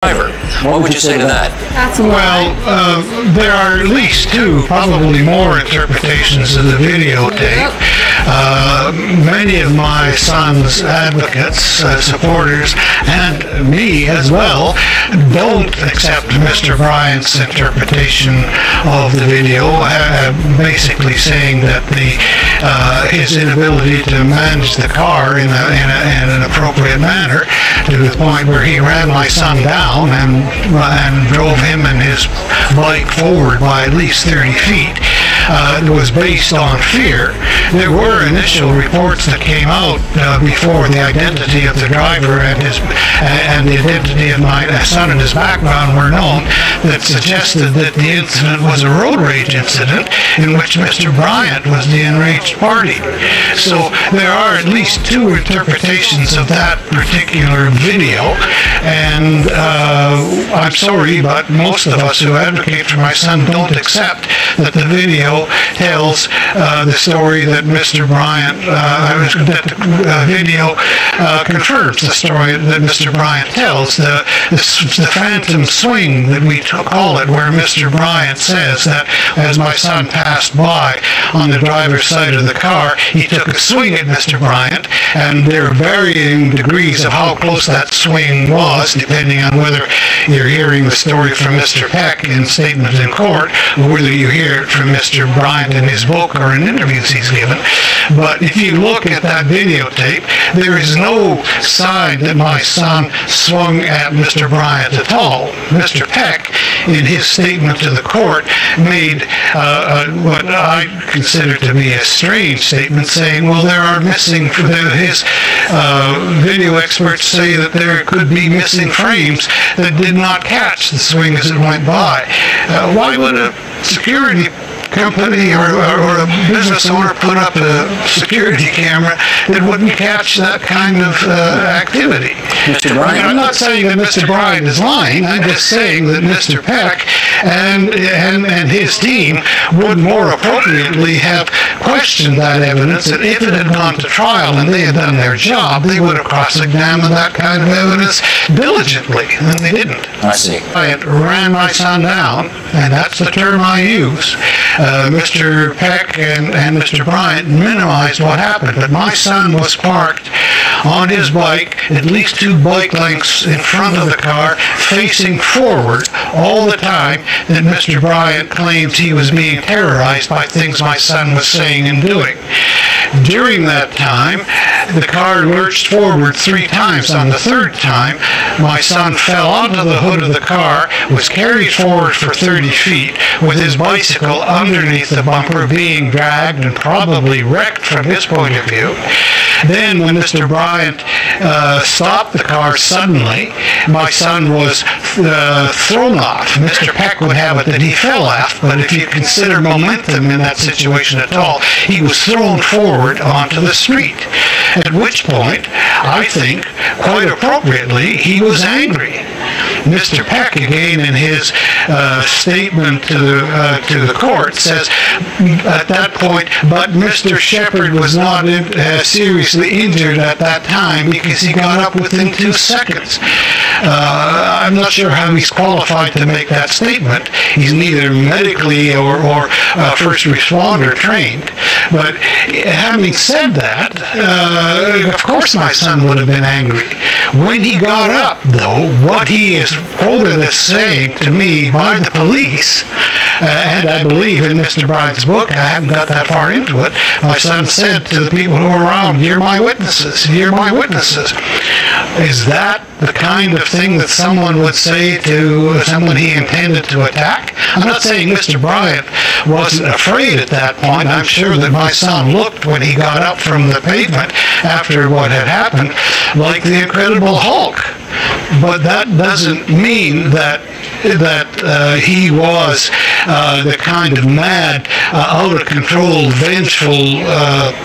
driver. What would you say to that? Well, there are at least two, probably more interpretations of the videotape. Many of my son's advocates, supporters, and me as well, don't accept Mr. Bryant's interpretation of the video, basically saying that his inability to manage the car in an appropriate manner, to the point where he ran my son down and drove him and his bike forward by at least 30 feet, was based on fear. There were initial reports that came out before the identity of the driver and the identity of my son and his background were known, that suggested that the incident was a road rage incident in which Mr. Bryant was the enraged party. So there are at least two interpretations of that particular video, and I'm sorry, but most of us who advocate for my son don't accept that the video tells the story that Mr. Bryant, that the video confirms the story that Mr. Bryant tells, the phantom swing that we call it, where Mr. Bryant says that as my son passed by on the driver's side of the car, he took a swing at Mr. Bryant, and there are varying degrees of how close that swing was, depending on whether you're hearing the story from Mr. Peck in statement in court, or whether you hear it from Mr. Bryant in his book or in interviews he's given. But if you look at that videotape, there is no sign that my son swung at Mr. Bryant at all. Mr. Peck, in his statement to the court, made what I consider to be a strange statement, saying, well, there are missing, his video experts say that there could be missing frames that did not catch the swing as it went by. Why would a security company or a business owner put up a security camera that wouldn't catch that kind of activity? Mr. Bryant? I'm not saying that Mr. Bryant is lying. I'm just saying that Mr. Peck and his team would more appropriately have questioned that evidence, and if it had gone to trial and they had done their job, they would have cross-examined that kind of evidence diligently, and they didn't. I see. Bryant ran my son down, and that's the term I use. Mr. Peck and Mr. Bryant minimized what happened, but my son was parked on his bike at least 2 bike lengths in front of the car, facing forward all the time that Mr. Bryant claims he was being terrorized by things my son was saying and doing. During that time, the car lurched forward 3 times. On the 3rd time, my son fell onto the hood of the car, was carried forward for 30 feet, with his bicycle underneath the bumper being dragged and probably wrecked from his point of view. Then when Mr. Bryant stopped the car suddenly, my son was thrown off. Mr. Peck would have it that he fell off, but if you consider momentum in that situation at all, he was thrown forward onto the street. At which point, I think, quite appropriately, he was angry. Mr. Peck, again, in his statement to the court, says at that point, but Mr. Sheppard was not seriously injured at that time because he got up within 2 seconds. I'm not sure how he's qualified to make that statement. He's neither medically or first responder trained. But having said that, of course my son would have been angry. When he got up, though, what he is quoted as saying to me by the police, and I believe in Mr. Bryant's book, I haven't got that far into it, my son said to the people who were around, "You're my witnesses, you're my witnesses." Is that the kind of thing that someone would say to someone he intended to attack? I'm not saying Mr. Bryant wasn't afraid at that point. I'm sure that my son looked, when he got up from the pavement after what had happened, like the Incredible Hulk. But that doesn't mean that he was the kind of mad, out-of-control, vengeful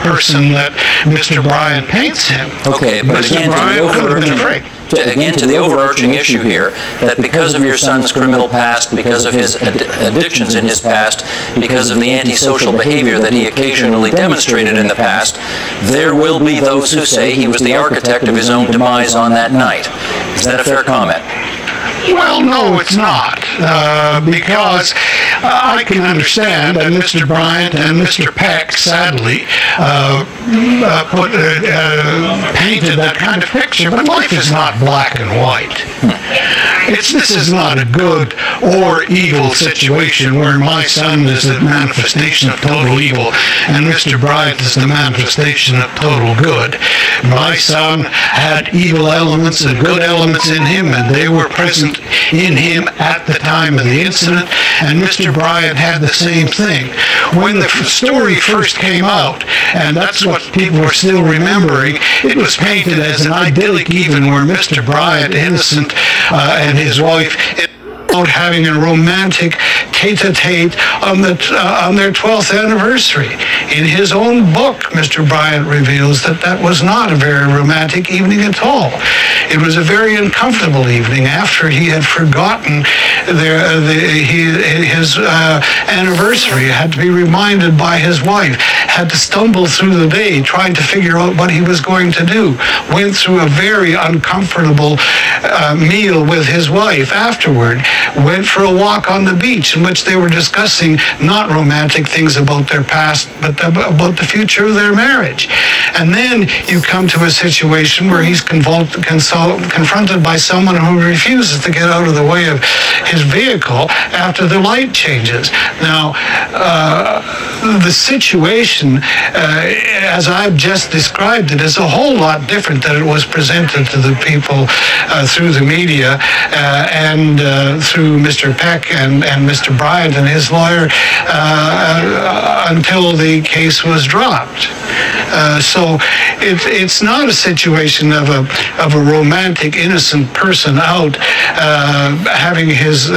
person that Mr. Bryant paints him. Okay, but again, to the overarching issue here, that because of your son's criminal past, because of his addictions in his past, because of the antisocial behavior that he occasionally demonstrated in the past, there will be those who say he was the architect of his own demise on that night. Is that a fair comment? Well, no, it's not, because I can understand that Mr. Bryant and Mr. Peck, sadly, painted that kind of picture, but life is not black and white. This is not a good or evil situation where my son is the manifestation of total evil and Mr. Bryant is the manifestation of total good. My son had evil elements and good elements in him, and they were present in him at the time of the incident, and Mr. Bryant had the same thing. When the story first came out, and that's what people are still remembering, it was painted as an idyllic even where Mr. Bryant, innocent, and his wife out having a romantic tete-a-tete on their 12th anniversary. In his own book, Mr. Bryant reveals that that was not a very romantic evening at all. It was a very uncomfortable evening after he had forgotten his anniversary, had to be reminded by his wife, had to stumble through the day trying to figure out what he was going to do, went through a very uncomfortable meal with his wife afterward, went for a walk on the beach in which they were discussing not romantic things about their past, but about the future of their marriage. And then you come to a situation where he's confronted by someone who refuses to get out of the way of his vehicle after the light changes. Now, the situation, as I've just described it, is a whole lot different than it was presented to the people through the media and through Mr. Peck and Mr. Bryant and his lawyer until the case was dropped. So it's not a situation of a romantic, innocent person out having his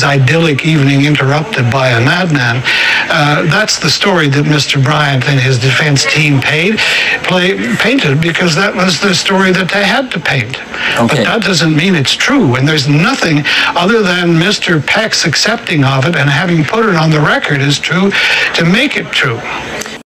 idyllic evening interrupted by a madman. That's the story that Mr. Bryant and his defense team painted because that was the story that they had to paint. Okay. But that doesn't mean it's true, and there's nothing other than Mr. Peck's accepting of it and having put it on the record as true to make it true.